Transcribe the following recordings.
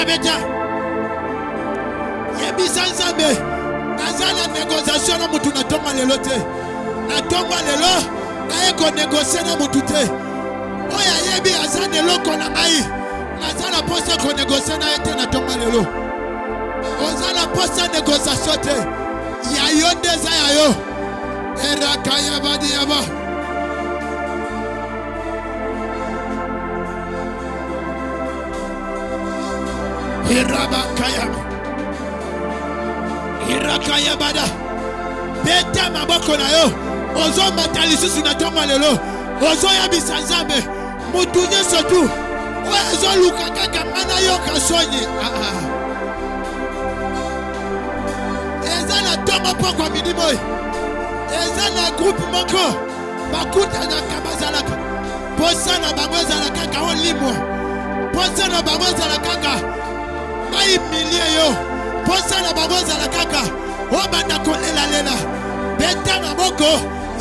Beta Yebisa Nzambe nazala négociation na mutu na tonga lelo te na tonga lelo na eko négocier na mutu te oya yebi azane loko na ngai nazala posa ko négocier na ete na tonga lelo ozala posa négociation te ya yo ndeza ya yo erakaya badi yaba Irakaya bada beta maboko na yo ozo matalisusu na tonga lelo ozo ya bisanzambe mutu nyeso tu ozo luka kaka mana yo kasonyi eza na tonga poko midimo eza na groupe moko bakuta na kabazalaka posa na bango ezala kaka olimwa posa na bango ezala kaka mai milie yo posa na bango ezala kaka obanda kolela lela beta maboko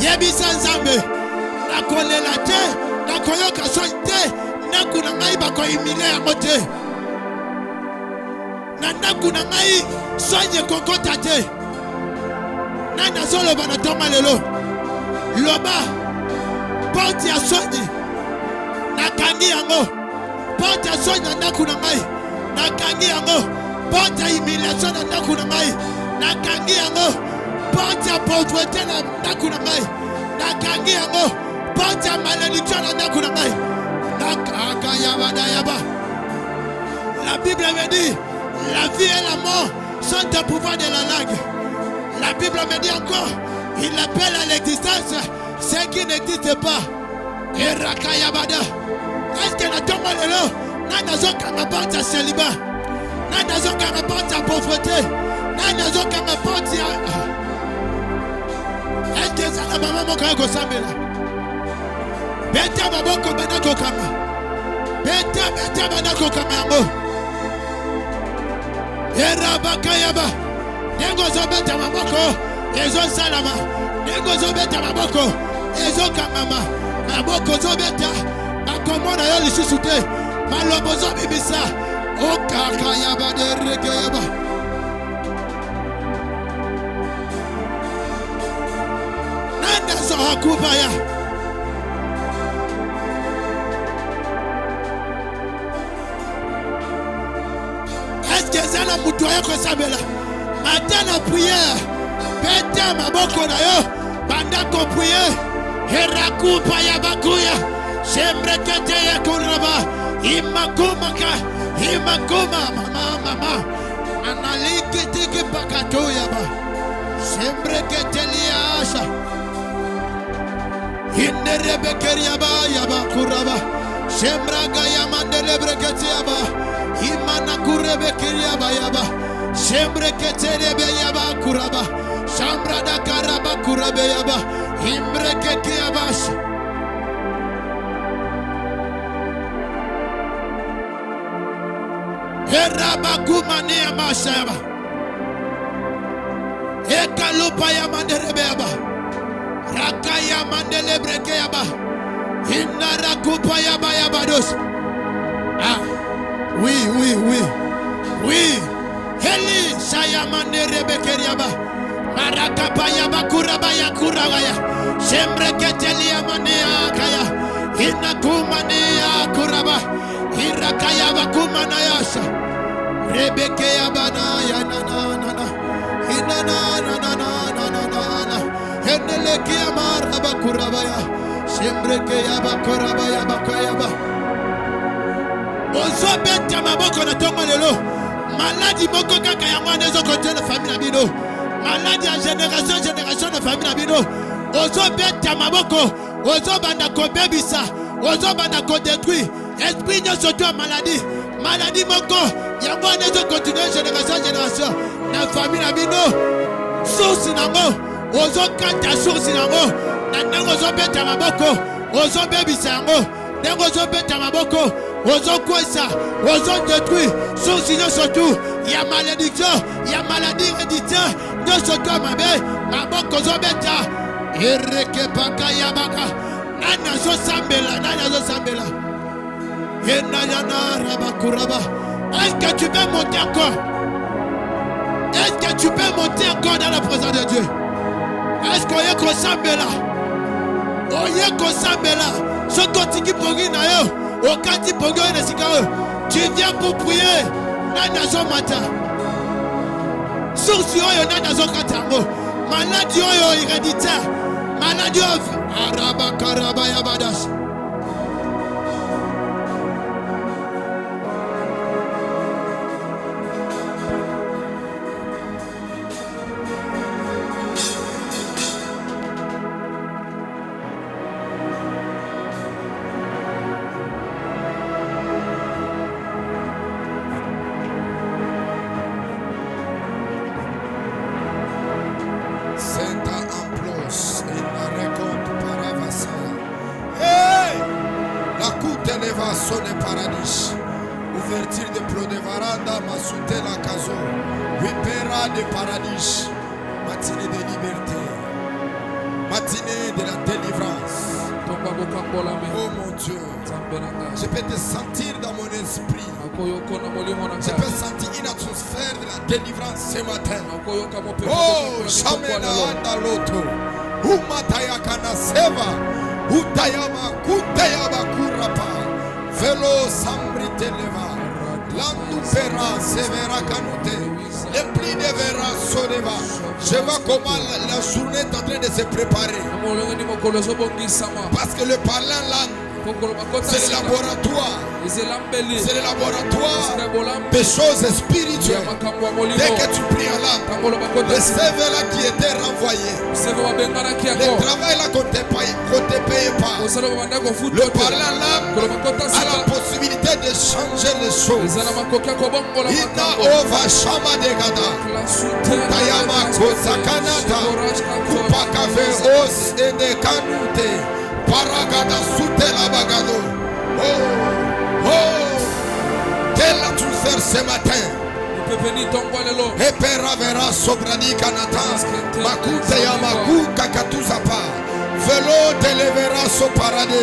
yebisa Nzambe nakolela te nakoyoka sonyi te ndaku na ngai bakoyimilia yango te na ndaku na ngai sonyi ekokota te nani azoloba na tonga lelo loba porte ya sonyi nakangi yango porte ya sonyi na ndaku na ngai nakangi yango porte ya humiliation na ndaku na ngai nakangi yango porte ya pauvreté na ndaku na ngai nakangi yango porte ya malédiction na ndaku na ngai nakakayabadayaba. La Bible me dit la vie et la mort sont au pouvoir de la langue. La Bible me dit encore il appelle à l'existence ce qui n'existe pas. Erakayabada. Est-ce que la tombe lelo n'a porte à célibat, n'a porte à pauvreté, n'a porte à... Est-ce que ça n'a pas maman quand on s'en met là? Beta maboko banako kama. Beta banako kama yango. Erabakayaba. Nengo zo beta maboko. Ezo salama. Nengo zo beta maboko. Ezo kamama. Maboko zo beta. Makomona yo lisusu te. Malobo zo bibisa. Okakayaba derekeyaba. Nanda zo hakubaya. Ezala mutu yako sabela matana prière beta maboko na yo banda ko prière herakupa ya bakuya shembrekete ya kuraba imakuma mama analiki tiki pakato ya ba shembrekete liasha hinderebekeria ba ya bakuraba shembraga ya mandele brekete ya ba imana kurebe kiriaba yaba shembre keterebe yaba kuraba shambra da karaba kurabe yaba imbre kekiabash heraba kumani amasha yaba ekalupa ya manderebe yaba raka ya mandele breke yaba inara kupa yaba yaba dos Oui. Heli sayamane rebekeriaba. Marakapa yaba kuraba ya kurabaya. Shembreketeli amania kaya. Inakumania kuraba. Irakaya bakumana yasha. Rebeke yaba na ya na. Inana. Heneleki amaraba kurabaya. Shembreke yaba kuraba yaba kayaba. Ozo beta maboko na tonga lelo maladi moko kaka ya mwana ezo kontena famille na bino maladi ya génération na famille na bino ozo beta maboko ozo banda ko bebisa ozo banda ko détruire esprit nyo soto maladie moko ya mwana ezo continuer génération na famille na bino source nango ozo kata source nango na ndengo ozo beta maboko ozo bebisa yango ndengo ozo beta maboko ozo kwesa, ozo détruit, son signe surtout, il y a malédiction, il y a maladie héréditaire, de ce toi ma belle, ma boko zo beta, ereke paka yabaka, nana zo sambela, Enayana rabakuraba, Est-ce que tu peux monter encore? Est-ce que tu peux monter encore dans la présence de Dieu? Est-ce qu'on y est comme ça, Bella? On y est comme ça, Bella. Ce que tu dis, au cas tu viens pour prier. Nanazo matin. Source yo nanazo katango. Maladie yo héréditaire. Maladie araba karaba yabadas. Ouverture de plo de varanda, masute la caso, vipera de paradis, matinée de liberté, matinée de la délivrance. Oh mon Dieu, je peux te sentir dans mon esprit. Je peux sentir une atmosphère de la délivrance ce matin. Oh, Shamena anda loto, Umataya kana seva, Utayama kutayaba kurapa, Velo sambrite leva, Landu pera severa canute, les plis de vera soneva. Je vois comment la journée est en train de se préparer. Parce que le parler en langue, c'est le laboratoire. C'est le laboratoire des choses spirituelles. Dès que tu pries en langue, le CV là qui était renvoyé, le travail là qu'on ne te paye pas, le parler en langue a la possibilité de changer les choses. Ina ova shama de gada, Tayama kosakanata, kupakave os et de kanute, paragada soutela bagado. Oh, quelle atmosphère ce matin. Epera vera sobrani kanata, makute yamaku kakatuzapa, velo televera so parade,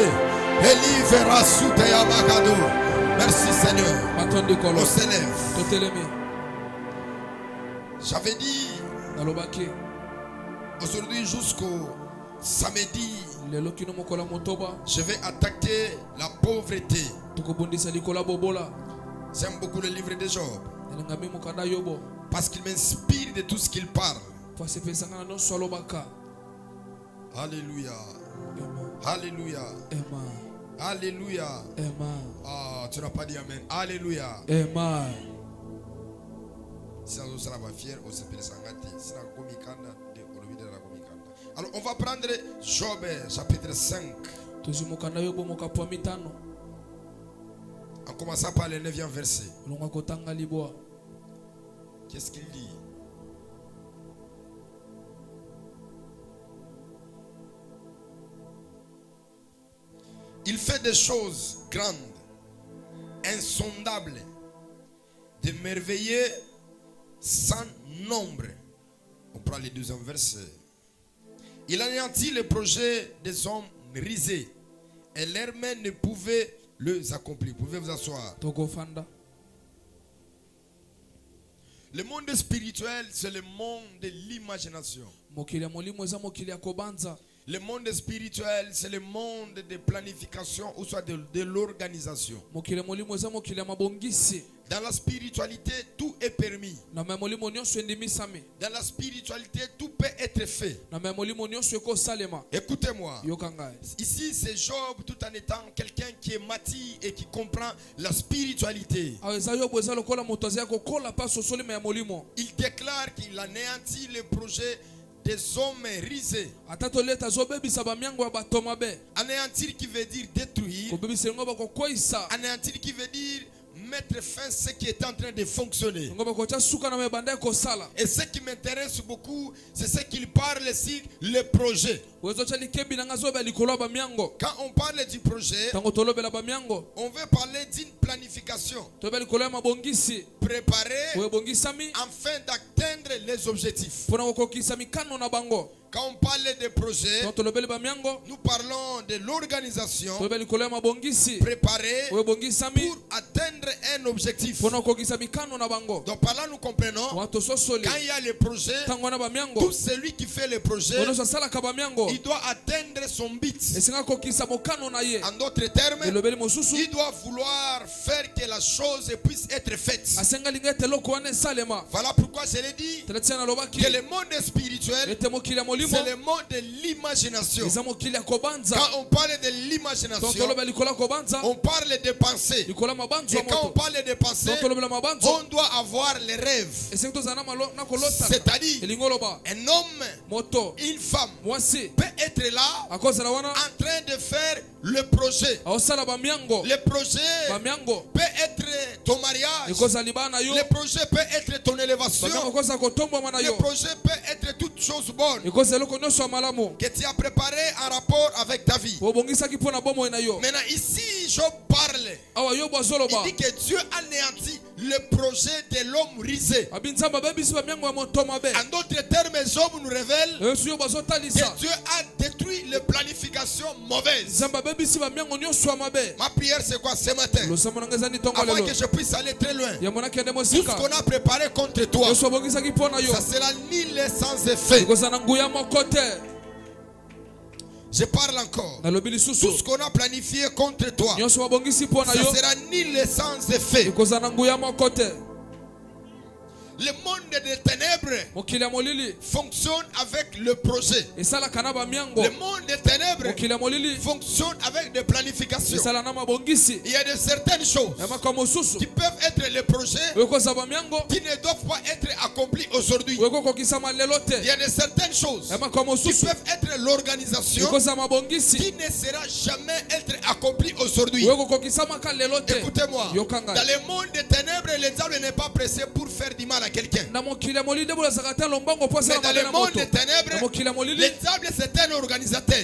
eli vera soute yamagado. Merci Seigneur. On s'élève. J'avais dit aujourd'hui jusqu'au samedi, je vais attaquer la pauvreté. J'aime beaucoup le livre de Job parce qu'il m'inspire de tout ce qu'il parle. Alléluia. Alléluia. Alléluia. Ah, tu n'as pas dit amen. Alléluia. Amen. Alors on va prendre Job chapitre 5. En commençant par le 9e verset. Qu'est-ce qu'il dit? Il fait des choses grandes, insondables, de merveilleux sans nombre. On prend le 12e verset. Il anéantit les projets des hommes risés et leurs mains ne pouvaient les accomplir. Vous pouvez vous asseoir. Le monde spirituel, c'est le monde de l'imagination. Le monde spirituel, c'est le monde de planification ou soit de l'organisation. Dans la spiritualité, tout est permis. Dans la spiritualité, tout peut être fait. Écoutez-moi. Ici, c'est Job tout en étant quelqu'un qui est mati et qui comprend la spiritualité. Il déclare qu'il anéantit le projet des hommes risés. Anéantir qui veut dire détruire. Anéantir qui veut dire mettre fin à ce qui est en train de fonctionner. Et ce qui m'intéresse beaucoup, c'est ce qu'il parle ici, le projet. Quand on parle du projet, on veut parler d'une planification préparée afin d'atteindre les objectifs. Quand on parle de projet, nous parlons de l'organisation préparée pour atteindre un objectif. Donc par là nous comprenons, quand il y a le projet, tout celui qui fait le projet, il doit atteindre son but. En d'autres termes, il doit vouloir faire que la chose puisse être faite. Voilà pourquoi je l'ai dit, que le monde spirituel, c'est le monde de l'imagination. Quand on parle de l'imagination, on parle de pensée. Et quand on parle de pensée, on doit avoir les rêves. C'est-à-dire, un homme, une femme peut être là en train de faire le projet. Le projet peut être ton mariage. Le projet peut être ton élévation. Le projet peut être toute chose bonne que tu as préparé en rapport avec ta vie. Maintenant ici Job parle. Il dit que Dieu anéantit le projet de l'homme risé. En d'autres termes, Job nous révèle que Dieu a détruit les planifications mauvaises. Ma prière c'est quoi ce matin? Avant que je puisse aller très loin, tout ce qu'on a préparé contre toi, ça sera nul et sans effet. Je parle encore. Tout ce qu'on a planifié contre toi, ça sera nul et sans effet. Le monde des ténèbres fonctionne avec le projet. Le monde des ténèbres fonctionne avec des planifications. Il y a de certaines choses qui peuvent être les projets qui ne doivent pas être accomplis aujourd'hui. Il y a de certaines choses qui peuvent être l'organisation qui ne sera jamais être accomplie aujourd'hui. Écoutez-moi, dans le monde des ténèbres, le diable n'est pas pressé pour faire du mal à quelqu'un. Mais dans le monde des ténèbres, le diable c'est un organisateur.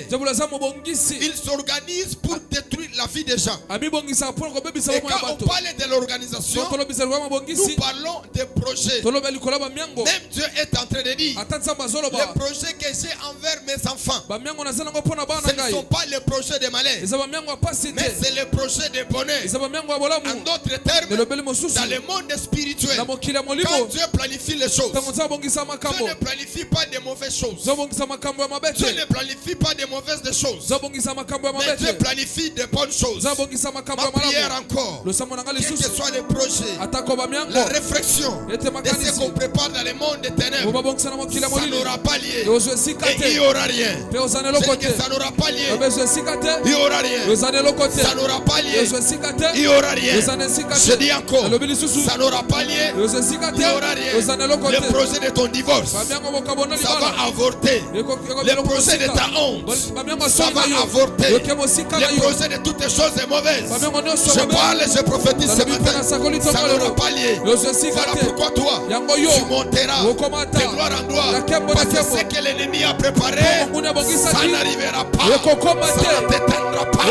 Il s'organise pour détruire la vie des gens. Et quand on parle de l'organisation, nous parlons des projets. Même Dieu est en train de dire, les projets que j'ai envers mes enfants, ce ne sont pas les projets de malheur, mais c'est les projets de bonheur. En d'autres termes, dans le monde spirituel, quand Dieu planifie les choses, Dieu ne planifie pas de mauvaises choses. Dieu ne planifie pas de mauvaises choses, mais Dieu planifie de bonnes choses. Ma prière encore, quel que soit le projet, la réflexion de ce qu'on prépare dans le monde des ténèbres, ça n'aura pas lieu et il n'y aura rien. C'est que ça n'aura pas lieu, il n'y aura rien. Ça n'aura pas lieu, il n'y aura rien. Je dis encore, ça n'aura pas lieu, il n'y aura rien. Le projet de ton divorce, ça va avorter. Le projet de ta honte, ça va avorter. Le projet de toutes les choses mauvaises, je parle et je prophétise ce matin, ça n'aura pas lieu. Voilà pourquoi toi, tu monteras de gloire en gloire, parce que ce que l'ennemi a préparé, ça n'arrivera pas, ça ne t'éteindra pas.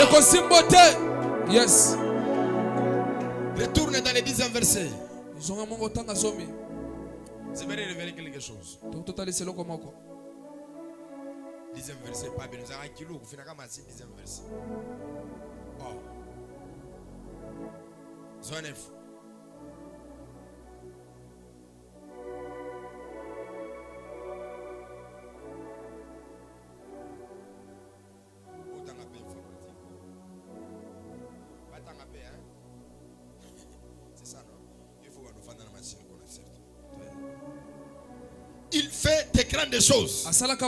Yes. Retourne dans les 10e verset. J'aimerais révéler quelque chose. 10e verset, pas bien. Nous avons un kilo, vous finissez comme 10e verset. Oh. Zone F. Il fait des grandes choses insondables,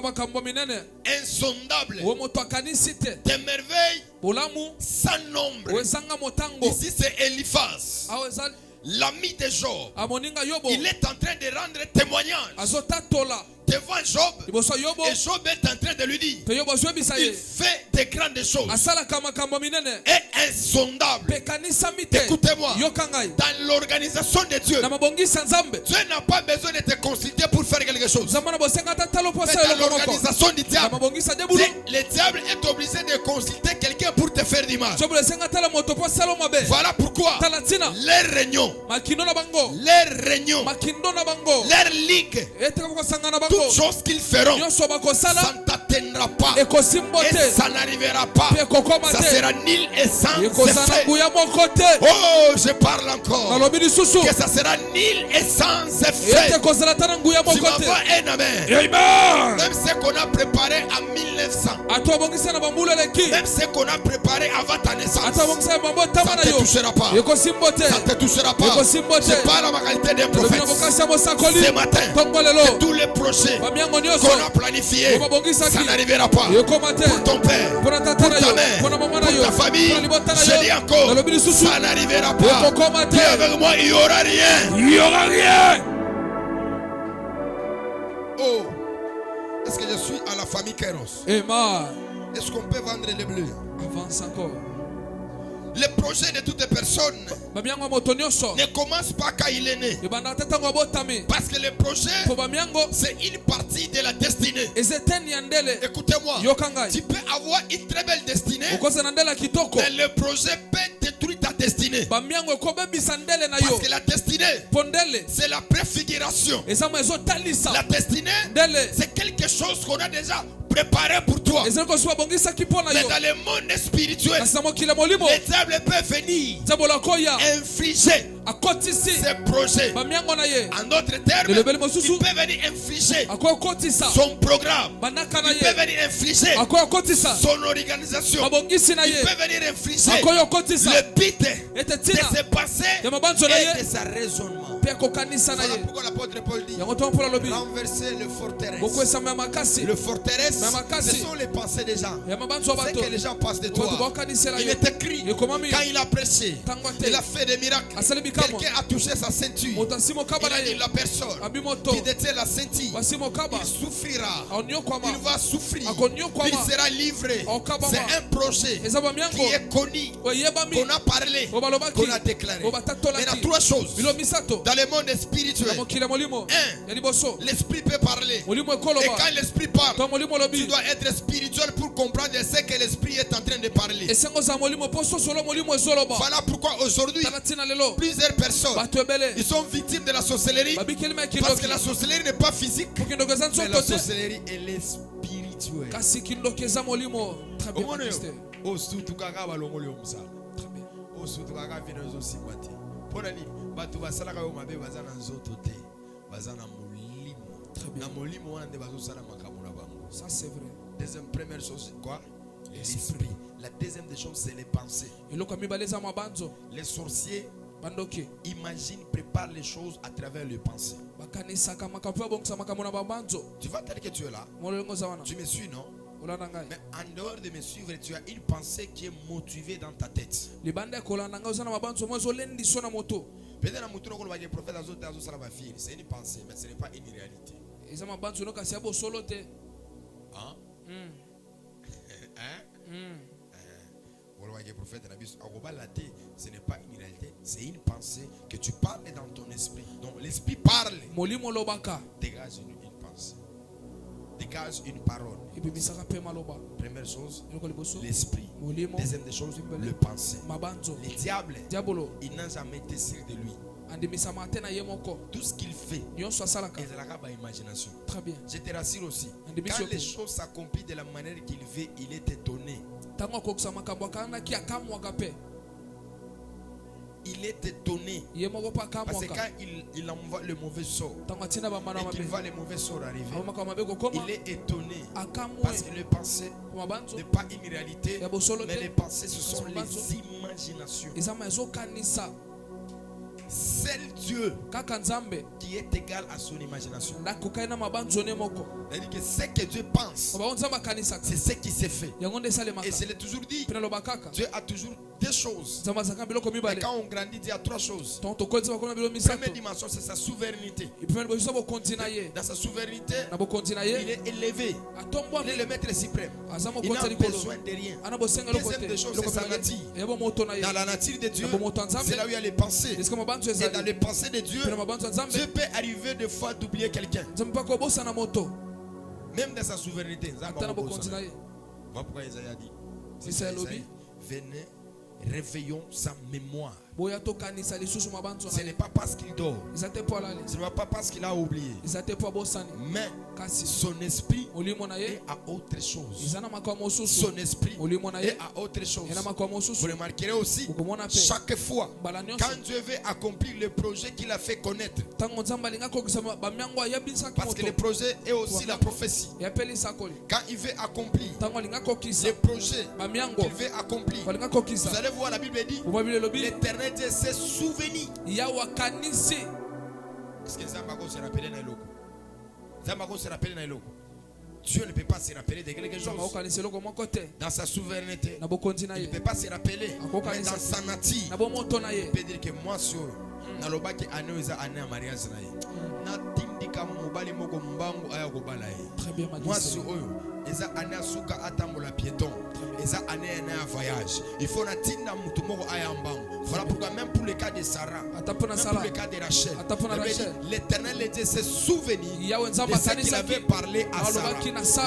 des merveilles sans nombre. Ici c'est Eliphaz, l'ami de Job. Il est en train de rendre témoignage devant Job, et Job est en train de lui dire, il fait des grandes choses et insondables. Écoutez-moi, dans l'organisation de Dieu, Dieu n'a pas besoin de te consulter pour faire quelque chose. Mais dans l'organisation du diable, le diable est obligé de consulter quelqu'un pour te faire du mal. Voilà pourquoi les réunions, leur ligue, tout toutes choses qu'ils feront, ça ne t'atteindra pas. Et ça n'arrivera pas. Ça sera nul et sans effet. Oh, je parle encore. Que ça sera nul et sans effet. Tu m'envoies un amen. Même ce qu'on a préparé en 1900, même ce qu'on a préparé avant ta naissance, ça ne te touchera pas. Ça ne te touchera pas. Je parle à ma qualité d'un prophète. Ce matin, que tous les projets qu'on a planifiés, ça n'arrivera pas. Pour ton père, pour ta mère, pour ta famille, je dis encore, ça n'arrivera pas. Dis avec moi, il n'y aura rien. Il n'y aura rien. Oh, est-ce que je suis à la famille Kéros? Est-ce qu'on peut vendre les bleus? Avance encore. Le projet de toute personne ne commence pas quand il est né. Parce que le projet, c'est une partie de la destinée. Écoutez-moi, tu peux avoir une très belle destinée, mais le projet peut détruire ta destinée. Parce que la destinée, c'est la préfiguration. La destinée, c'est quelque chose qu'on a déjà préparé pour toi. Mais dans le monde spirituel, le diable peut venir infliger ses projets. En d'autres termes, il peut venir infliger son programme. Il peut venir infliger son organisation. Il peut venir infliger le but de ses pensées et de sa raisonnement. Voilà pourquoi l'apôtre Paul dit renverser le forteresse. Le forteresse, ce sont les pensées des gens. C'est que les gens pensent de toi. Il est écrit, quand il a prêché, il a fait des miracles. Quelqu'un a touché sa ceinture. Il a dit la personne qui détient la ceinture, il souffrira. Il va souffrir. Il sera livré. C'est un projet qui est connu, qu'on a parlé, qu'on a déclaré. Mais il y a trois choses dans le monde spirituel. Un, l'esprit peut parler. Et quand l'esprit parle, tu dois être spirituel pour comprendre ce que l'esprit est en train de parler. Voilà pourquoi aujourd'hui, plusieurs personnes, ils sont victimes de la sorcellerie. Parce que la sorcellerie n'est pas physique, mais la sorcellerie, elle est spirituelle. Ça c'est vrai. Deuxième première chose, quoi? L'esprit. La deuxième des choses, c'est les pensées. Les sorciers imaginent, préparent les choses à travers les pensées. Tu vois tel que tu es là. Tu me suis, non? Mais en dehors de me suivre, tu as une pensée qui est motivée dans ta tête. C'est une pensée, mais ce n'est pas une réalité. Hein? Ce n'est pas une réalité, c'est une pensée que tu parles dans ton esprit. Donc l'esprit parle. Dégage une pensée. Dégage une parole. Première chose, l'esprit. Deuxième des choses, le pensée. Le diable, il n'a jamais été sûr de lui. Tout ce qu'il fait, il a une imagination. Je te rassure aussi, quand les choses s'accomplissent de la manière qu'il veut, il est étonné. Il est étonné. Parce que quand il envoie le mauvais sort et qu'il voit le mauvais sort arriver, il est étonné. Parce que les pensées n'est pas une réalité, mais les pensées, ce sont les imaginations. Seul Dieu qui est égal à son imagination. C'est-à-dire que ce que Dieu pense, c'est ce qui s'est fait. Et je l'ai toujours dit, Dieu a toujours deux choses. Et quand on grandit, il y a trois choses. La première dimension, c'est sa souveraineté. Dans sa souveraineté, il est élevé. Il est le maître suprême. Il n'a besoin de rien. Deuxième des choses, c'est sa nature. Dans la nature de Dieu, c'est là où il y a les pensées. Et dans les pensées de Dieu, Dieu peut arriver des fois d'oublier quelqu'un. Même dans sa souveraineté. Voilà pourquoi Isaïe a dit, venez, réveillons sa mémoire. Ce n'est pas parce qu'il dort. Ce n'est pas parce qu'il a oublié. Mais son esprit est à autre chose. Son esprit est à autre chose. Vous remarquerez aussi, chaque fois, quand Dieu veut accomplir le projet qu'il a fait connaître, parce que le projet est aussi la prophétie. Quand il veut accomplir les projets qu'il veut accomplir, vous allez voir, la Bible dit, l'Éternel Dieu s'est souvenu. Est-ce que Zambako se rappelle dans l'eau? Zambako se rappelle dans l'eau. Dieu ne peut pas se rappeler de quelque chose dans sa souveraineté. Il ne peut pas se rappeler, mais dans sa nature, il peut dire que moi, sur nalobaki ane eza ane ya mariage na ye natindika mobali moko mbangu aya kobala ye mwasi oyo eza ane asuka atambola piéton eza ane ya voyage. Il faut natinda mutu moko aya mbangu. Voilà pourquoi même pour le cas de Sarah, même pour le cas de Rachel, l'Éternel Dieu s'est souvenu de ce qu'il avait parlé à Sarah.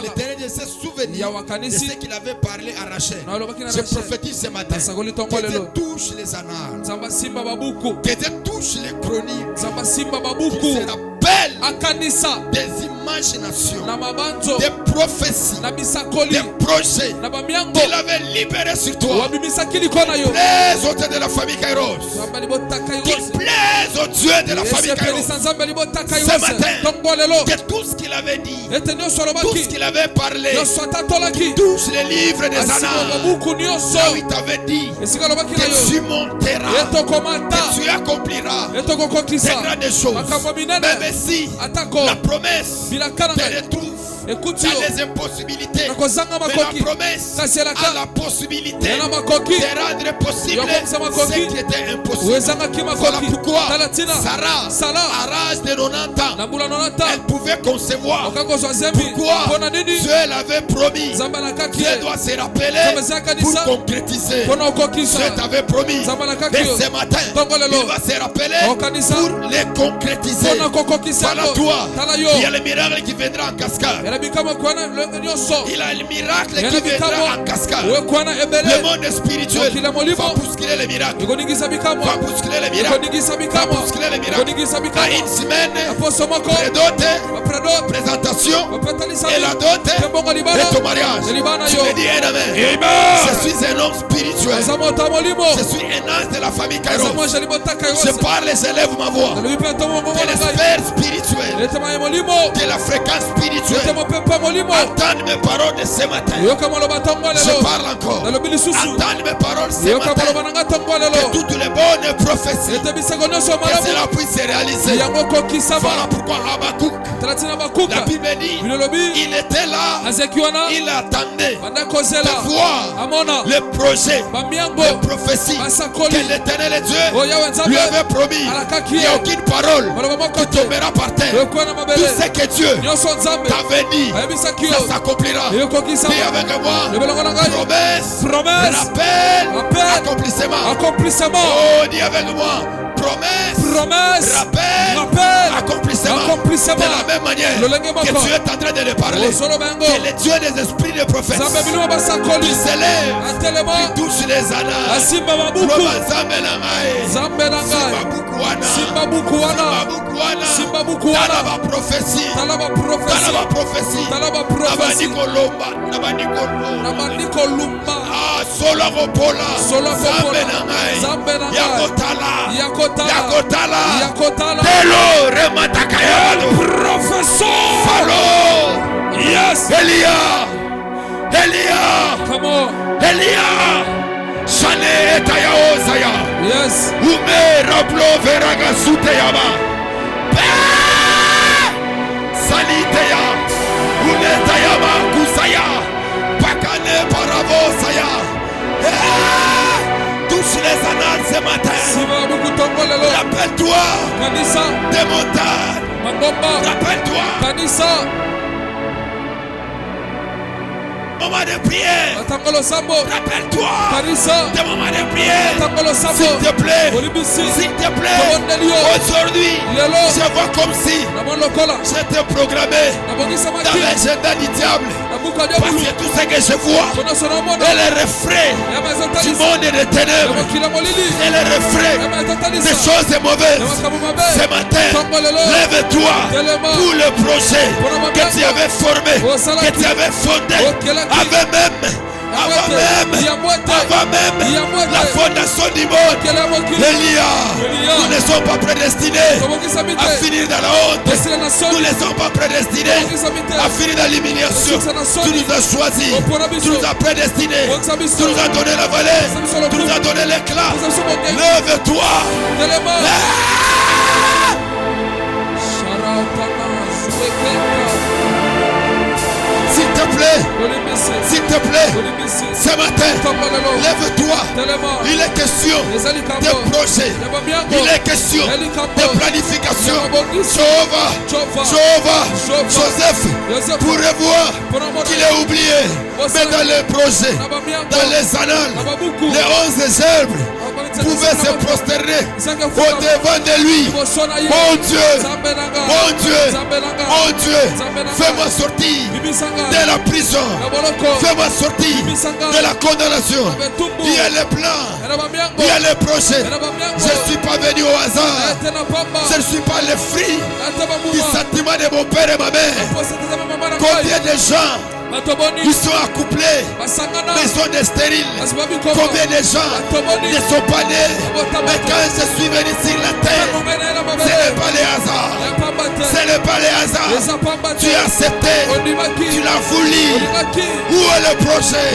L'Éternel Dieu s'est souvenu de ce qu'il avait parlé à Rachel. Je prophétise ce matin que Dieu touche les annales, que Dieu touche les chroniques, qu'il se rappelle des imaginations, des prophéties, des projets qu'il avait libérés sur toi. Plaise au Dieu de la famille Kairos, qu'il plaise au Dieu de la famille Kairos ce matin, que tout ce qu'il avait dit, tout ce qu'il avait parlé, qu'il touche les livres des annales, là où il t'avait dit que tu monteras, que tu accompliras des grandes choses. Même si la promesse te retrouve dans les impossibilités, mais la promesse a la possibilité de rendre possible ce qui était impossible. Voilà pourquoi Sarah, à l'âge de 90 ans, elle pouvait concevoir. Pourquoi Dieu l'avait promis. Dieu doit se rappeler pour concrétiser. Dieu t'avait promis. Mais ce matin, il va se rappeler pour les concrétiser. Voilà toi, il y a le miracle qui viendra en cascade. Il a le miracle qui viendra en cascade. Le monde spirituel va bousculer les miracles. Va bousculer les miracles. Va bousculer les miracles. À une semaine, prédote, présentation et la dot de ton mariage. Tu me dis un amen. Je suis un homme spirituel. Je suis un ange de la famille Kairos. Je parle et j'élève ma voix. Que l'esprit spirituel, que la fréquence spirituelle entende mes paroles de ce matin. Je parle encore. Entende mes paroles ce matin. Que toutes les bonnes prophéties, que cela puisse se réaliser. Voilà pourquoi la Bible dit, il était là, il attendait de voir le projet, les prophéties que l'Éternel Dieu lui avait promis. Il n'y a aucune parole qui tombera par terre. Tout ce que Dieu t'avait dit, ça s'accomplira. Dis avec moi, promesse, rappel, accomplissement. Oh, dis avec moi, promesse, rappel, accomplissement. De la même manière que Dieu est en train de le parler, que le Dieu des esprits de prophètes qui s'élève, qui touche les annales. Yes, Elia, come on, Elia, Shane Tayao Zaya, yes, Ume Rablo Veraga Suteyama, Saliteya, Ume Tayama Kusaya, Pakane Paravo Saya, touche les annales ce matin. Rappelle-toi des montagnes. Rappelle-toi. Moment de prière. Rappelle-toi des moments de prière. S'il te plaît. S'il te plaît. Aujourd'hui, je vois comme si j'étais programmé dans l'agenda du diable. Parce que tout ce que je vois est le reflet du monde et des ténèbres. Et le reflet des choses mauvaises. Ce matin, lève-toi pour le projet que tu avais formé, que tu avais fondé avant même la fondation du monde. Elia, nous ne sommes pas prédestinés à finir dans la honte. Nous ne sommes pas prédestinés à finir dans l'humiliation. Tu nous as choisis, tu nous as prédestinés, tu nous as donné la vallée, tu nous as donné l'éclat. Lève-toi. S'il te plaît, ce matin, lève-toi. Il est question de projet, il est question de planification. Joseph, pour revoir qu'il est oublié, mais dans les projets, dans les annales, les 11 herbes pouvaient se prosterner au devant de lui. Mon Dieu, fais-moi sortir de la prison, fais-moi sortir de la condamnation. Il y a les plans, il y a les projets. Je ne suis pas venu au hasard, je ne suis pas le fruit du sentiment de mon père et ma mère. Combien de gens ils sont accouplés, mais ils sont des stériles. Combien de gens ne sont pas nés? Mais quand je suis venu sur la terre, ce n'est pas les hasards. Ce n'est pas les hasards. Tu as accepté, tu l'as voulu. Où est le projet?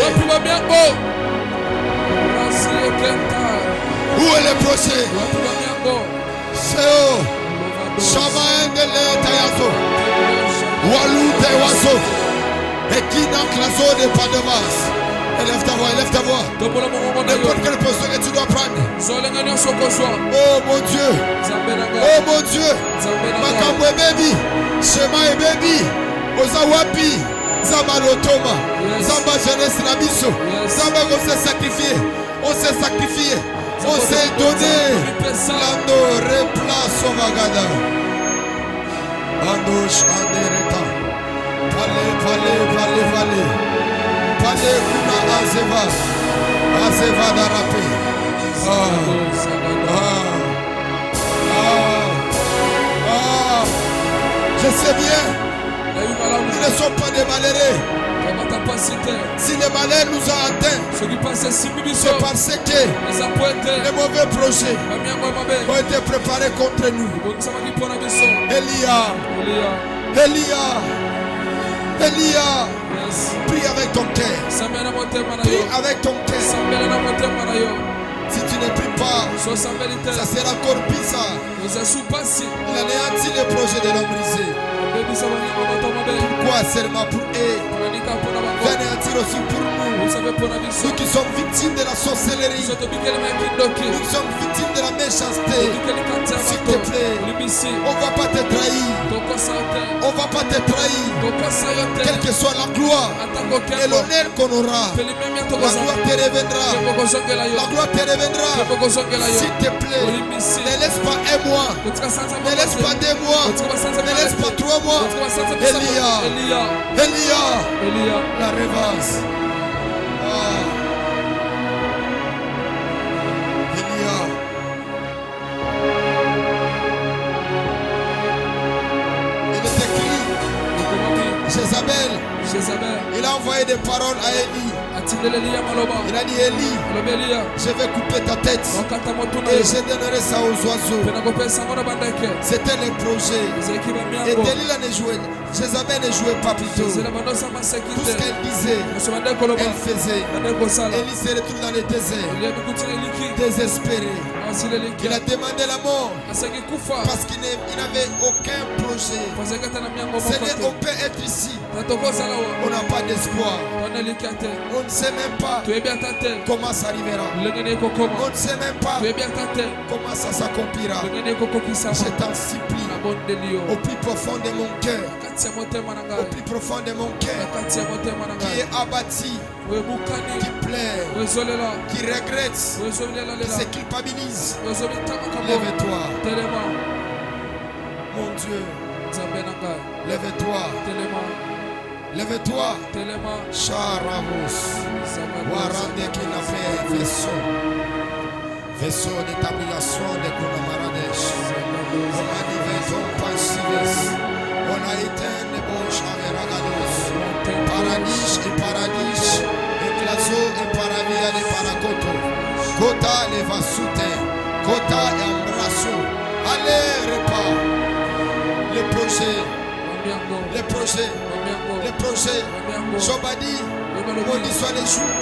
Où est le projet? C'est Shamaendele Tayazo, Walou Tayazo. Et qui donc la zone n'est pas de masse. Élève ta voix, élève ta voix. N'importe quelle position que tu dois prendre. Oh mon Dieu. Oh mon Dieu. Makamwe baby. Shema et baby. Ozawapi. Zamba lotoma. Zamba jeunesse nabiso. Zamba on s'est sacrifié. On s'est sacrifié. On s'est donné. Lando replace Ovagada. Andosh Andereta. Palais, kuna Azeva d'Arapé. Je sais bien, nous ne sommes pas des malheureux. Si le malheur nous a atteints, c'est parce que les mauvais projets ont été préparés contre nous. Elia, prie avec ton cœur. Prie avec ton cœur. Si tu ne pries pas, ça sera encore bizarre. Il anéantit le projet de l'homme brisé. Pourquoi seulement pour eux? Anéantir aussi pour nous. Nous qui sommes victimes de la sorcellerie. Nous qui sommes victimes de la méchanceté. S'il te plaît, on ne va pas te trahir. On ne va pas te trahir. Quelle que soit la gloire et l'honneur qu'on aura, la gloire te reviendra. La gloire te reviendra. S'il te plaît, ne laisse pas un mois, ne laisse pas 2 mois, ne laisse pas 3 mois. Elia, la revanche. Elia. Il est écrit, Jézabel, il a envoyé des paroles à Élie. Il a dit, Élie, je vais couper ta tête et je donnerai ça aux oiseaux. C'était le projet. Et Delilah ne jouait, Jézabel ne jouait pas plutôt. Tout ce qu'elle disait, elle faisait. Élie se retrouve dans le désert, désespéré. Il a demandé la mort parce qu'il n'avait aucun projet. Seigneur, on peut être ici, on n'a pas d'espoir. On ne sait même pas comment ça arrivera. On ne sait même pas comment ça s'accomplira. Je t'en supplie au plus profond de mon cœur, au plus profond de mon cœur, qui est abattu, qui pleure, qui regrette, qui se culpabilise. Lève-toi, mon Dieu. Lève-toi. Lève-toi. Charavos. Warande qui n'a fait vaisseau. Vaisseau d'établisation de Kunamaradesh. On a dit ton pensives. On a éteint les bouches avec Ragados. Paradis et paradis. Éclaso et paravia de Paracoto. Kota les vasute. Kota et embrasso. Allez, repas. Les projets. Jobadi, maudit soit les jours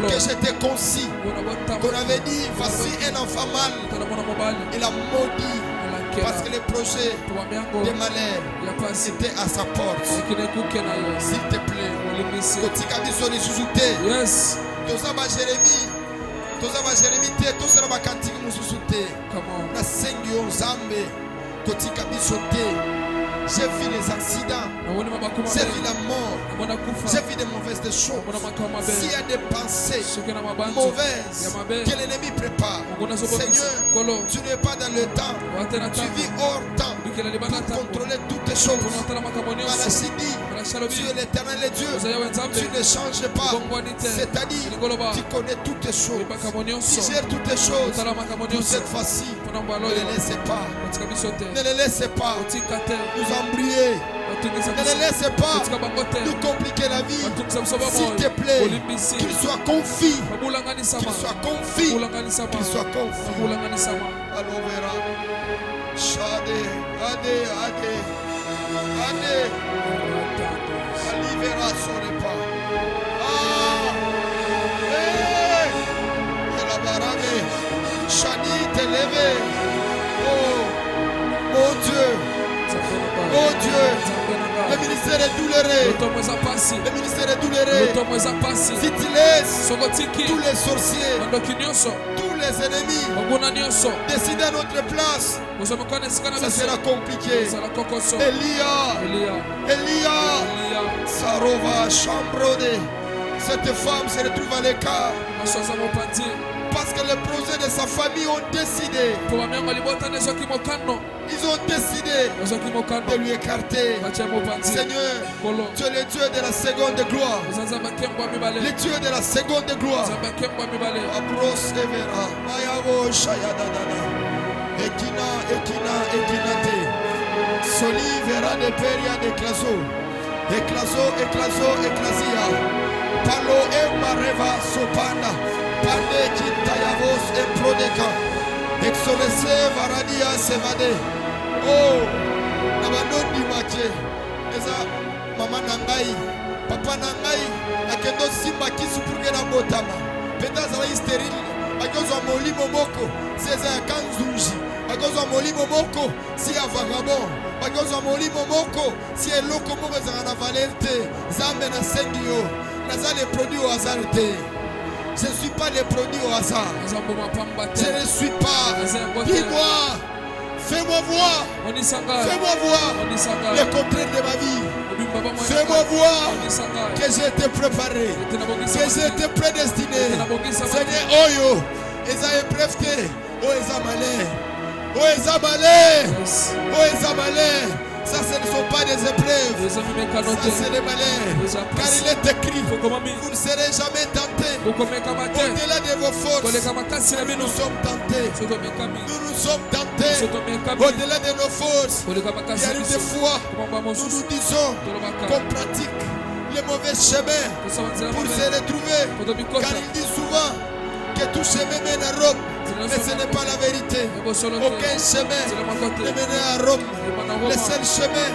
que j'étais concis, qu'on avait dit, voici un enfant mal. Il a maudit parce que les projets de malheur étaient à sa porte. S'il te plaît, Kotika biso ni susute. Yes. Tozaba Jérémie, tozaba kantiki mususute. Na sengi yo Nzambe, Kotika biso te. J'ai vu les accidents, j'ai vu la mort, j'ai vu des mauvaises choses. S'il y a des pensées mauvaises que l'ennemi prépare, Seigneur, tu n'es pas dans le temps, tu vis hors temps pour contrôler toutes les choses. Tu es l'éternel et Dieu, tu ne changes pas, c'est-à-dire tu connais toutes les choses, tu gères toutes les choses. Pour cette fois-ci, ne les laissez pas, ne les laissez pas nous embrouiller, ne les laissez pas nous compliquer la vie. S'il te plaît, qu'il soit confit, qu'il soit confit, qu'il soit confit. Alors on verra. Shade, Ade, libération n'est pas. La barame, Shani, t'es levé. Oh, mon Dieu, le ministère est douloureux. Le ministère est douloureux. Si tu laisses tous les sorciers, tous les ennemis décider à notre place, ça sera compliqué. Elia, Sarova, Chambrode, cette femme se retrouve à l'écart. Parce que les projets de sa famille ont décidé. Ils ont décidé de lui écarter. Seigneur, tu es le Dieu de la seconde gloire. Le Dieu de la seconde gloire. Abros Evera, Mayavo Shayadadana, Ekinate, Soli Vera de Peria de Eclasia, Palo Emareva Sopanda. Pande Kitayavos et Prodeka. Exolese Varadia Sevade. Oh, Nabano Dimache. Eza Mama Nangai, Papa Nangai, Akendo Simba Kisupurgena Botama. Pedazala stérile. Akozo Moli Momoko, César Kanzuji. Akozo Moli Momoko, si a vagabond. Akozo Moli Momoko, si est loko Mozana Valente. Zambe na Sengio. Naza les produits au hasard. Je ne suis pas les produits au hasard. Je ne suis pas. Dis-moi. Fais-moi voir. Fais-moi voir le contraire de ma vie. Fais-moi voir que j'ai été préparé. Que j'ai été prédestiné. Seigneur, Oyo. Eza épreuvé. Oeza malé. Oeza malé. Oeza malé. Ça, ce ne sont pas des épreuves. Ça, c'est des malheurs. Car il est écrit, vous ne serez jamais tentés. Au-delà de vos forces, nous sommes tentés. Nous sommes tentés. Au-delà de nos forces, il y a eu des fois, nous nous disons qu'on pratique les mauvais chemins pour se retrouver. Car il dit souvent que tout chemin mène à Rome. Mais ce n'est pas la vérité. Aucun chemin ne mène à Rome. Le seul chemin,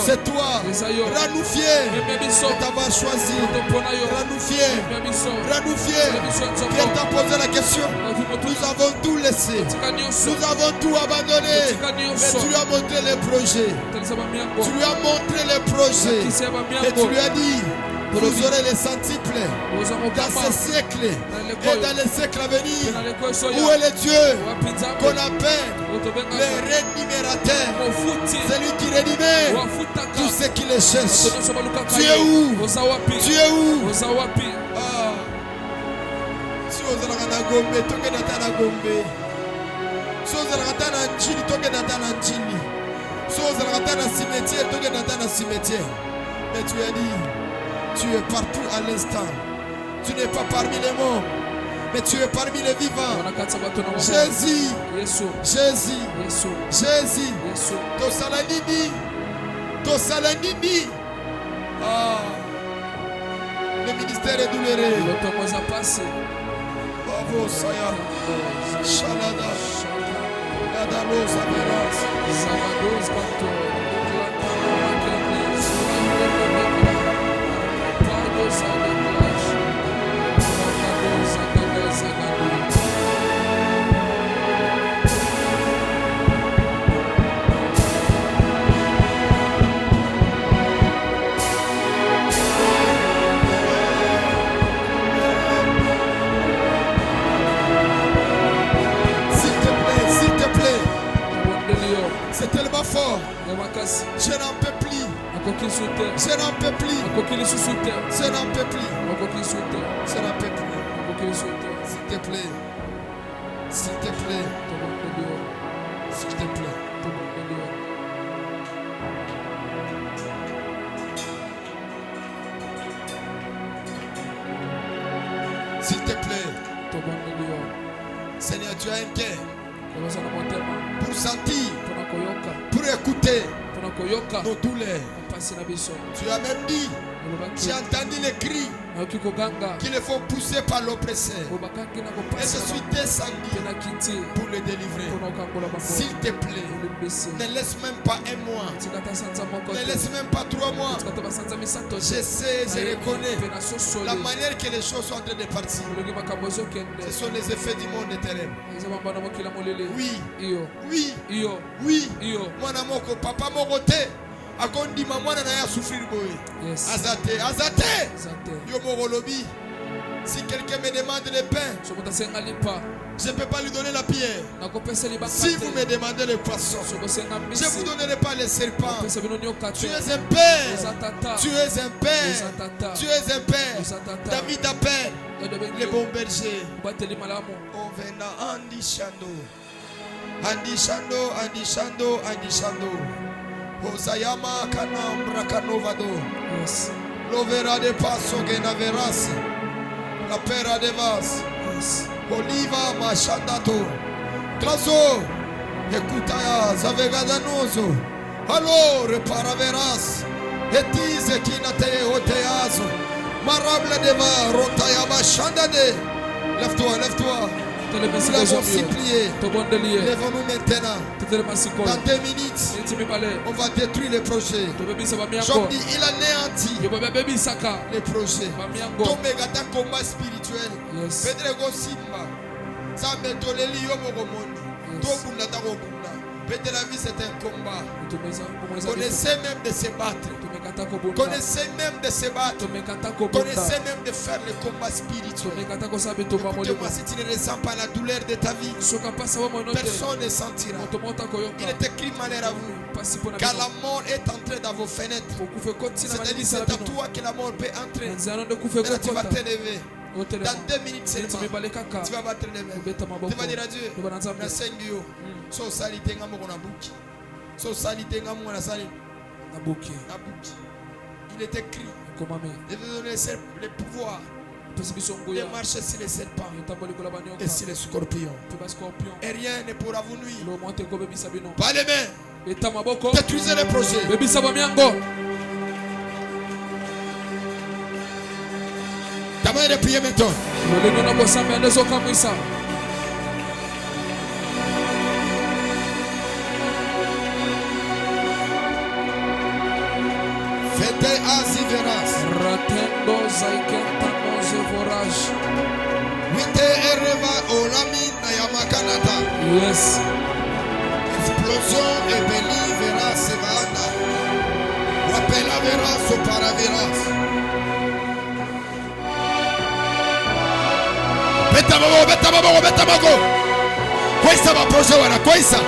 c'est toi. Rends-nous fiers de t'avoir choisi. Rends-nous fiers. Pierre t'a posé la question. Nous avons tout laissé. Nous avons tout abandonné. Mais tu lui as montré les projets. Tu lui as montré les projets. Et tu lui as dit, vous aurez les centiples dans ce siècle et dans les siècles à venir. Où est le Dieu qu'on appelle le rémunérateur? Celui qui rémunère tous ceux qui les cherchent. Tu es où? Tu es où? Ah. Si vous allez à Gombe, toque na Gombe. Si vous allez à Nchili, toque na Nchili. Si vous allez à cimetière, toque na cimetière. Mais tu as dit, tu es partout à l'instant. Tu n'es pas parmi les morts, mais tu es parmi les vivants. Jésus, Jésus, Jésus, Tosalanini. Ah, le ministère est douloureux. Bravo, Saya. Shalada. Ladalo, Saberas. Zamados, Kanto. C'est tellement fort. Je n'en peux plus. Je n'en peux plus. Je n'en peux plus. Je n'en peux plus. S'il te plaît. S'il te plaît. S'il te plaît. S'il te plaît. Seigneur, tu as un cœur pour sentir, pour écouter nos douleurs. Tu as même dit, j'ai entendu les cris qu'ils font pousser par l'oppresseur. Et je suis descendu pour le délivrer. S'il te plaît, ne laisse même pas un mois, ne laisse même pas 3 mois. Je sais, je reconnais la manière que les choses sont en train de partir. Ce sont les effets du monde éternel. Oui, oui, oui. Mon amour, papa m'a roté. Agondi maman na souffrir boy. Azate, azate. Yo morolobi. Si quelqu'un me demande le pain, je ne peux pas lui donner la pierre. Si vous me demandez le poisson, je ne vous donnerai pas les serpents. Tu es un père. Tu es un père. Tu es un père. David appelle les bons bergers. On vena Andi Shando. Andi Shando, Andi Shando, Andi Shando. Osayama Kanambra Kanovado. Lovera de Paso Genaveras. La Pera de Vas. Oliva Machandato. Claso. Écoutaya Zavegadanoso. Allo reparaveras. Etise Kinate Oteazo. Marable Deva Rotaya Machandade. Lève-toi, lève-toi. Nous l'avons supplié. Lèvons-nous maintenant. Dans 2 minutes, on va détruire les projets. Job dit, il anéantit les projets. Tomega ta combat spirituel. Pedrego Simba. Ça me toleli yo mogomondi. Tobunda ta robunda. Peut-être la vie c'est un combat. Connaissez même de se battre. Connaissez même de se battre. Connaissez même de faire le combat spirituel. Écoutez-moi, si tu ne ressens pas la douleur de ta vie, personne ne sentira. Il est écrit malheur à vous, car la mort est entrée dans vos fenêtres. C'est-à-dire c'est à toi que la mort peut entrer. Maintenant tu vas t'élever. Dans 2 minutes seulement, tu vas battre les mains. Tu vas dire à Dieu, na sengio, so salite ngamo na buki. So salite ngamo na salite. Il est écrit. De vous donner le pouvoir de marcher sur les serpents et sur les scorpions. Et rien ne pourra vous nuire. Pas les mains. Détruisez les projets. Ta main de prier maintenant. Fete aziveras. Ratendo zaikentano zevorage. Wite ereva olami na yamakanata. Yes. Explosion et béni veras sevanda. Wapela veras o para veras. Beta babo. Questa va proje wana, questa.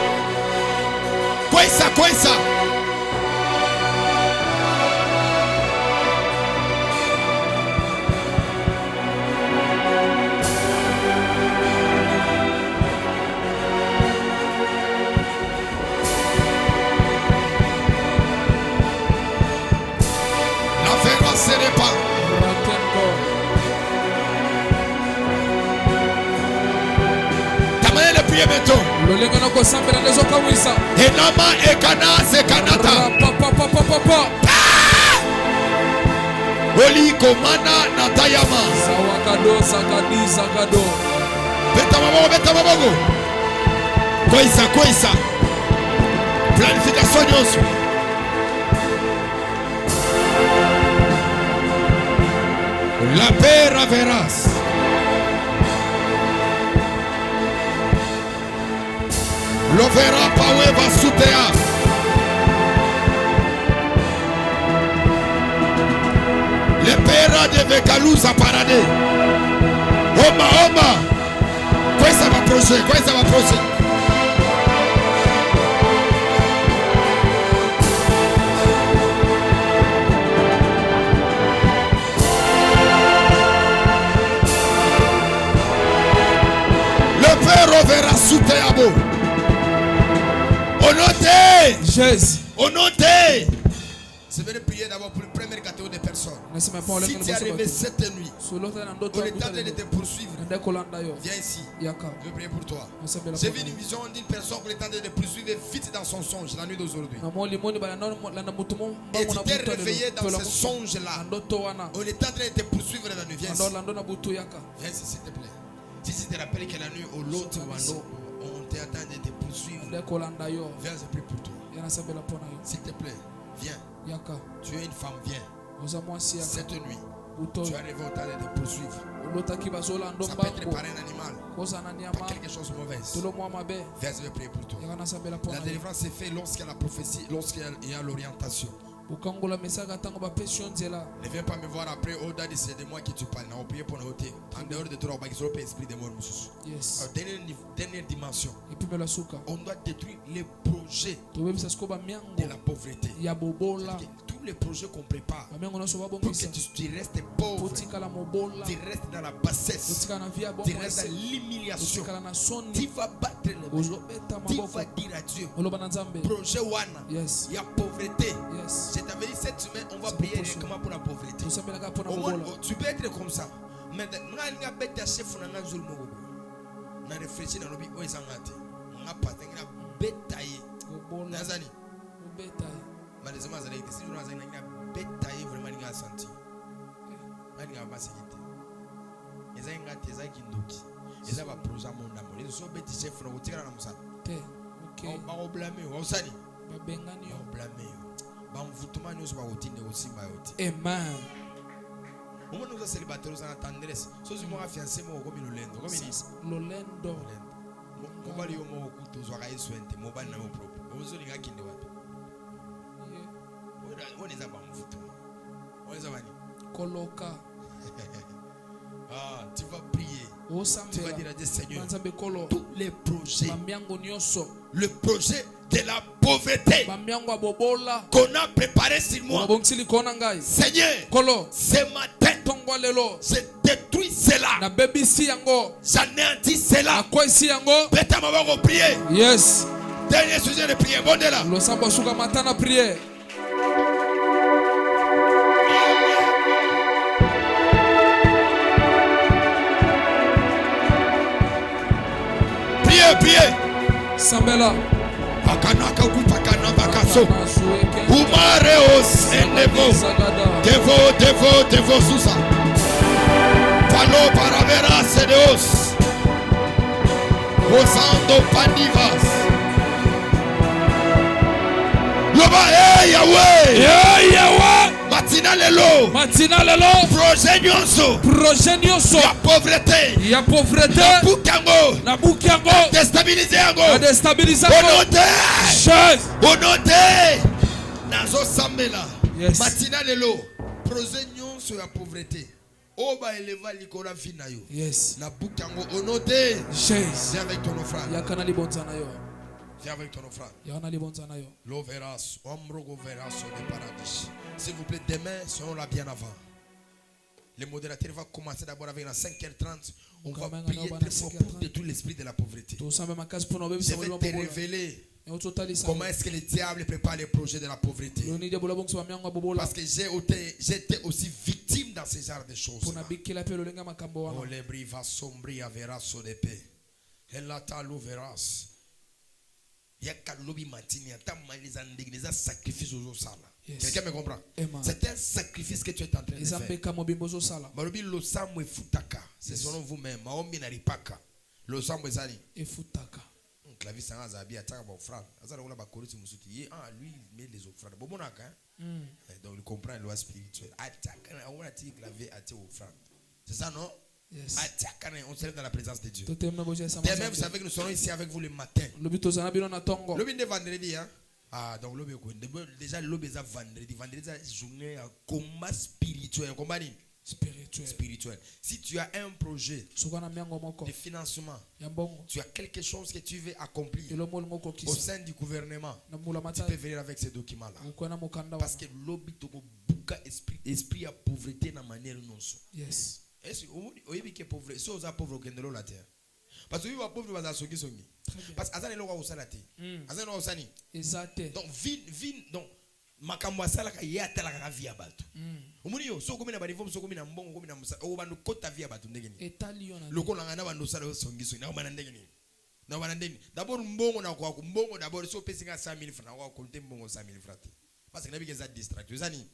prier maintenant. Enama ekana sekanata. Oli komana natayama. Beta mabogo. Koisa. Planification nyonso. La pera veras. Lo verra pawe va sutea. Le pera de Vekalusa parade. Oma. Questa va proche. Le pera verra suteabo. Honoté. Je vais prier d'abord pour une première catégorie de personnes. Si tu es arrivé cette nuit, on est en train de te poursuivre. Viens ici. Je vais prier pour toi. J'ai vu une vision d'une personne qui est en train de te poursuivre vite dans son songe la nuit d'aujourd'hui. Et tu t'es réveillé dans ce songe-là. On est en train de te poursuivre la nuit. Viens ici. Viens ici, s'il te plaît. Si tu te rappelles que la nuit au l'autre, on t'est en train de te poursuivre. Viens, je prie pour toi. S'il te plaît, viens. Tu es une femme, viens. Cette nuit, tu es arrivé au temps de te poursuivre. Ça peut être par un animal, par quelque chose de mauvais. Viens, je vais prier pour toi. La délivrance est faite lorsqu'il y a la prophétie, lorsqu'il y a l'orientation. Ne viens pas me voir après, oh daddy, c'est de moi qui tu parles. On va prier pour nous. En dehors de toi, on va prier esprit de mort. Dernière dimension. On doit détruire les projets de la pauvreté. Tous les projets qu'on prépare pour que tu restes pauvre, tu restes dans la bassesse, tu restes dans l'humiliation. Tu vas battre les mains. Tu vas dire à Dieu, projet Wana, il y a pauvreté. Je t'avais dit cette semaine, on va prier uniquement pour la pauvreté. Au moins, tu peux être comme ça. Mais tu as bête à chef, on a un jour. On a réfléchi dans le but, on a pas bétaillé. Nazani. Malheureusement, ça a été si on a bétaillé vraiment, il a senti. Il a pas sécurité. Il a un gars qui nous il a un projet à mon amour. Il a un petit chef, on a tiré dans ça. On va blâmer. On va blâmer. Amen. Au moins nous sommes célibataires, nous sommes tendresse. Si nous sommes fiancés, nous sommes Lolendo. Mobali yo mo kutuzo ka iswente mobali na propre. Ozo linga kinde wapi? On est ba mfuto. On est bani. Koloka. Ah, tu vas prier. Tu vas dire à Dieu Seigneur. Tous les projets. Le projet de la pauvreté qu'on a préparé sur moi. Seigneur, ce matin, je détruis cela. J'anéantis cela. Beta mabako prier. Yes. Dernier sujet de prière. Bon de là. Priez. Sambela. Akanaka kupakana bakaso. Umareos enevo. Devo susa. Palo paravera sedeos. Osando pandivas. Loba Yahweh. Matina lelo. Projet nyonso. Ya pauvreté. Na bukango. Déstabiliser yango. Honoté. Nazo sambela. Yes. Matina lelo. Projet nyonso ya pauvreté. Oba eleva likora vina yo. Yes. Na bukango honoté. C'est avec ton offrande. Yakana libonzana yo. Viens avec ton offrande. L'eau verras, omrogo verras de paradis. S'il vous plaît, demain, serons-là bien avant. Le modérateur va commencer d'abord avec la 5h30. On va prier très fort pour détruire l'esprit de la pauvreté. Je vais te révéler comment est-ce que le diable prépare les projets de la pauvreté. Parce que j'étais aussi victime dans ce genre de choses. Oh, les bris va sombrer à verras de paix. Elle attend l'ouverance. Il y a qu'à lobby matini, il y a sacrifice aux sala. Quelqu'un me comprend? C'est un sacrifice que tu es en train de faire. Marobi lo samu e futaka. C'est selon vous-même. Maomi na ripaka. Lo samu ezali. Et futaka. La vie sans azabi ataka ba offrande. Azala ola ba korisi musuti. Ah lui il met les offrandes. Bobonaka hein. Donc il comprend la loi spirituelle. Ataka on a dit que la vie a été offrande. C'est ça non? Yes. On se lève dans la présence de Dieu. Demain, vous savez que nous serons ici avec vous le matin. Lobby de vendredi, hein? Ah, donc lobby déjà lobby est vendredi. Vendredi c'est journée combat spirituel. Combat spirituel. Si tu as un projet de financement, tu as quelque chose que tu veux accomplir au sein du gouvernement, tu peux venir avec ces documents-là. Parce que lobby est esprit à pauvreté dans la manière non. Yes. Est-ce que vous avez pauvre? Si vous êtes pauvre, vous avez la terre. Parce que vous êtes pauvre, vous avez songi songi. Parce que vous avez la terre. Donc, donc, makamwa sala ka yata la vie abatu. Omuni yo so komina ba reform so komina mbongo komina musa o bandu kota vie abatu ndengeni. Loko la ngana bandu sala songi songi na bana ndengeni. Na bana ndengeni. D'abord mbongo na kwa mbongo d'abord so pesinga 100,000 francs na kwa compter mbongo 100,000 francs. Parce que na bigeza distraction. Zani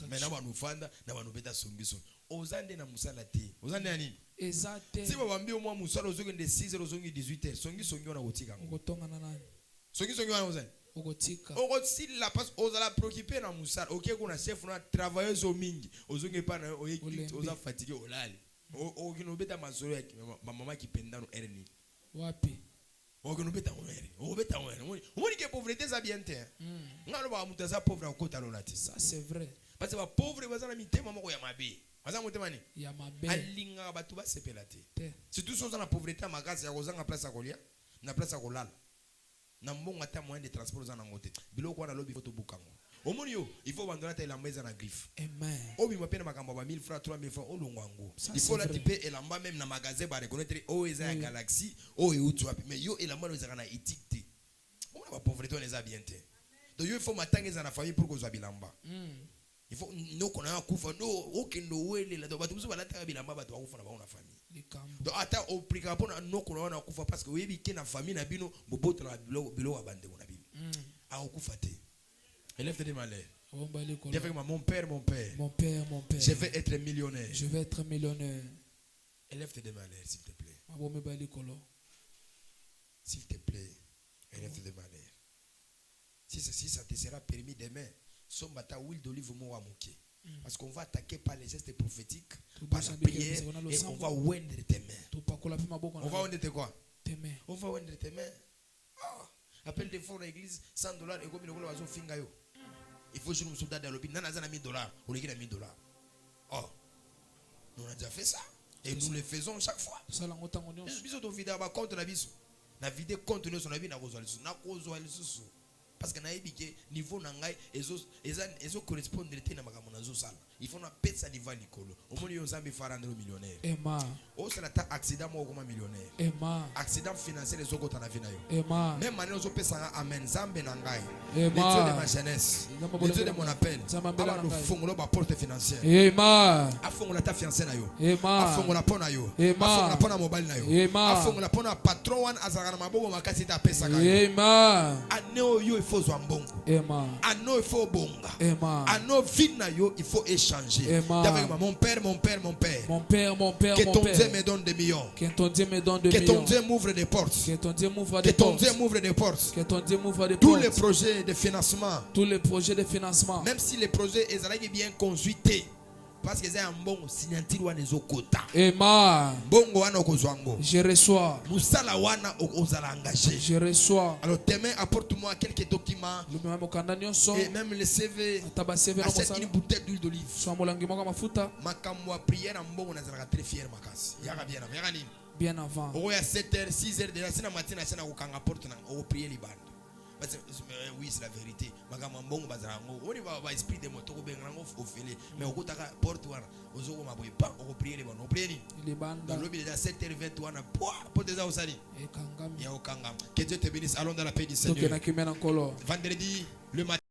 mais na banu fanda na banu beta songi songi. Ozande na musala te. Ozande na nini? Exacte. Si babambi au moins musala ozongi de 6h ozongi 18h songi songi ona kotika. Okotonga na nani? Songi songi ona ozani. Okotika. Si la passe ozala préoccupé na musala. OK kuna chef na travailleuse au mingi. Ozongi pa na oza fatigué olali. O kinobeta mazoro ya mama ki penda no erni. Wapi? O kinobeta no erni. O beta no erni. Omoni que pauvreté za bien te. Ngalo ba mutaza pauvre akota lo lati. Ça c'est vrai. Parce que ba pauvre bazana mitema moko ya mabe. Bazana mutema ni? Ya mabe. Alinga batu ba sepela te. Surtout so na pauvreté makasi ya kozanga place akolia, na place akolala. Na mbongo ata moyen de transport za nangote. Biloko wana lobi photo bukango. Omoni yo, il faut bandona ta elamba eza na griffe. Amen. Obi mapena makambo ba 1000 francs, 3000 francs olongwango. Il faut la type elamba même na magasin ba reconnaître o eza Galaxy, o e utu wapi. Mais yo elamba eza na étiqueté. On a pauvreté on eza bien te. Donc il faut matangi za na famille pour ko zo bilamba. Il faut no kona kufa no okendo wele la batu buso balata bilamba batu akufa na ba na famille. Donc ata o prika pona no kona na kufa parce que webi ke na famille na bino boboto na bilo abande na bino. A okufa te. Élève tes mains. Dis avec moi, mon père, mon père. Mon père, mon père. Je vais être millionnaire. Je vais être millionnaire. Élève tes mains, s'il te plaît. S'il te plaît, élève tes mains. Si ça te sera permis demain, sombata huile d'olive moa moké. Parce qu'on va attaquer par les gestes prophétiques, par la prière, et on va oindre tes mains. On va oindre tes quoi? Tes mains. On va oindre tes mains. Appelle des fonds à l'église, $100 et comme il y a un finga yo. Il faut que je me sois dans l'opinion. Nous avons $1,000. On a $1,000. Oh, nous avons déjà fait ça. Et nous le faisons chaque fois. Nous avons vidé compte la vie. La vidéo compte nous son avis na kozwa lisusu. Parce que na ebike niveau na ngai ezo correspondre te na makambo na zo sala. Il faut na pesa niveau likolo. Omoni yo zambi farandro millionnaire. Ema. O sala ta accident mo comme millionnaire. Ema. Accident financier les okota na vina yo. Ema. Même manière zo pesa amen zambe na ngai. Ema. Le Dieu de ma jeunesse. Le Dieu de mon appel. Aba no fongola ba porte financière. Ema. Afongola ta fiancé na yo. Ema. Afongola pona yo. Ema. Afongola pona mobile na yo. Ema. Afongola pona patron wan azara maboko makasi ta pesa ka yo. Ema. Aneo yo il faut zo mbongo. Ema. Aneo il faut bonga. Ema. Aneo vina yo il faut échanger. Ema. Avec mon père, mon père, mon père. Mon père, mon père, que mon ton père. Dieu me donne des millions. Que ton Dieu me donne des millions. Que ton millions. Dieu m'ouvre des portes. Que ton Dieu m'ouvre des des portes. Que ton Dieu m'ouvre des portes. Que ton Dieu m'ouvre des Tous portes. les projets de financement. Tous les projets de financement. Même si les projets sont bien consultés. Parce que c'est un bon signature wana ezokota. Ema. Bongo wana okozwango. Je reçois. Musala wana ozala engagé. Je reçois. Alors demain apporte-moi quelques documents. Et même le CV. Achète une bouteille d'huile d'olive. Makamwa prière mbongo nazala très fier makasi. Yaka bien avant. Yaka nini? Bien avant. Au ya 7h 6h de la sina matin na kokanga porte na o prier libanda. Oui, c'est la vérité. Magamambongo bazarango. On va esprit de moto bengango ofele. Mais okutaka porte wana. Ozoko maboy pa o prier libanda. O prier ni. Libanda. Dans le déjà 7h20 wana. Porte za osali. Ya okangam. Que Dieu te bénisse. Allons dans la paix du Seigneur. Vendredi le matin